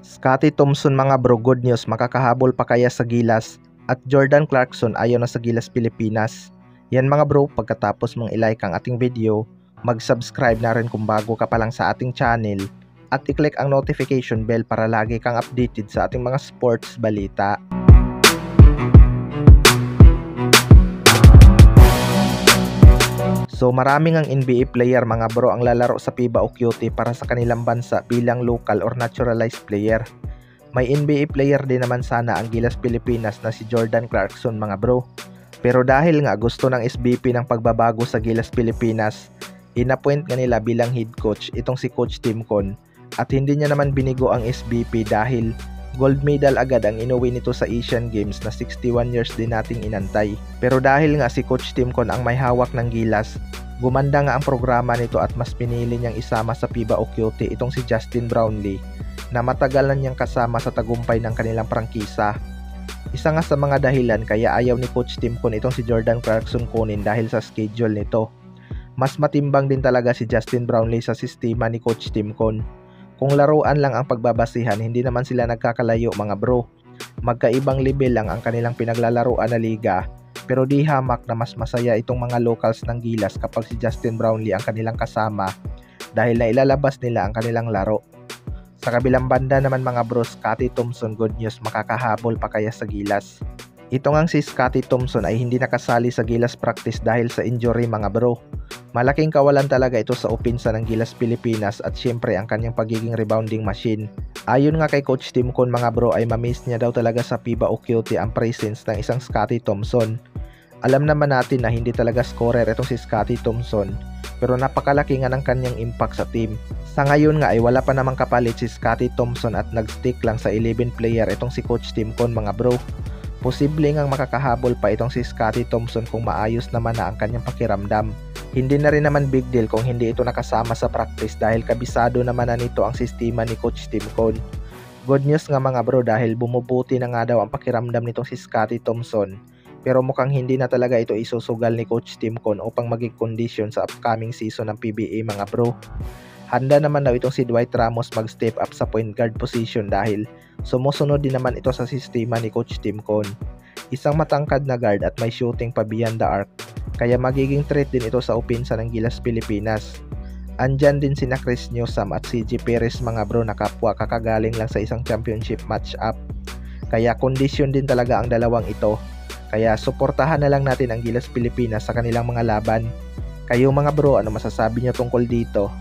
Scottie Thompson mga bro, good news, makakahabol pa kaya sa Gilas? At Jordan Clarkson ayaw na sa Gilas Pilipinas. Yan mga bro, pagkatapos mong ilike ang ating video, mag-subscribe na rin kung bago ka pa lang sa ating channel at i-click ang notification bell para lagi kang updated sa ating mga sports balita. So maraming ang NBA player mga bro ang lalaro sa FIBA o QT para sa kanilang bansa bilang local or naturalized player. May NBA player din naman sana ang Gilas Pilipinas na si Jordan Clarkson mga bro. Pero dahil nga gusto ng SBP ng pagbabago sa Gilas Pilipinas, inappoint nga nila bilang head coach itong si Coach Tim Con at hindi niya naman binigo ang SBP dahil gold medal agad ang inuwi nito sa Asian Games na 61 years din nating inantay. Pero dahil nga si Coach Tim Con ang may hawak ng Gilas, gumanda nga ang programa nito at mas pinili niyang isama sa FIBA o QT itong si Justin Brownlee na matagal na niyang kasama sa tagumpay ng kanilang prangkisa. Isa nga sa mga dahilan kaya ayaw ni Coach Tim Con itong si Jordan Clarkson kunin dahil sa schedule nito. Mas matimbang din talaga si Justin Brownlee sa sistema ni Coach Tim Con. Kung laruan lang ang pagbabasihan, hindi naman sila nagkakalayo mga bro. Magkaibang level lang ang kanilang pinaglalaruan na liga, pero di hamak na mas masaya itong mga locals ng Gilas kapag si Justin Brownlee ang kanilang kasama dahil na ilalabas nila ang kanilang laro. Sa kabilang banda naman mga bro, Scottie Thompson, good news, makakahabol pa kaya sa Gilas? Ito ngang si Scottie Thompson ay hindi nakasali sa Gilas practice dahil sa injury mga bro. Malaking kawalan talaga ito sa opensa ng Gilas Pilipinas at syempre ang kanyang pagiging rebounding machine. Ayon nga kay Coach Tim Con mga bro ay mamiss niya daw talaga sa FIBA o QT ang presence ng isang Scottie Thompson. Alam naman natin na hindi talaga scorer itong si Scottie Thompson, pero napakalaki nga ng kanyang impact sa team. Sa ngayon nga ay wala pa namang kapalit si Scottie Thompson at nag-stick lang sa 11 player itong si Coach Tim Con mga bro. Posible ngang makakahabol pa itong si Scottie Thompson kung maayos naman na ang kanyang pakiramdam. Hindi na rin naman big deal kung hindi ito nakasama sa practice dahil kabisado naman na nito ang sistema ni Coach Tim Con. Good news nga mga bro dahil bumubuti na nga daw ang pakiramdam nitong si Scottie Thompson. Pero mukhang hindi na talaga ito isusugal ni Coach Tim Con upang maging condition sa upcoming season ng PBA mga bro. Handa naman daw itong si Dwight Ramos mag-step up sa point guard position dahil sumusunod din naman ito sa sistema ni Coach Tim Con. Isang matangkad na guard at may shooting pa beyond the arc, kaya magiging threat din ito sa opensa ng Gilas Pilipinas. Andyan din sina Chris Newsome at CJ Perez mga bro na kapwa kakagaling lang sa isang championship match-up. Kaya kondisyon din talaga ang dalawang ito. Kaya suportahan na lang natin ang Gilas Pilipinas sa kanilang mga laban. Kayo mga bro, ano masasabi nyo tungkol dito?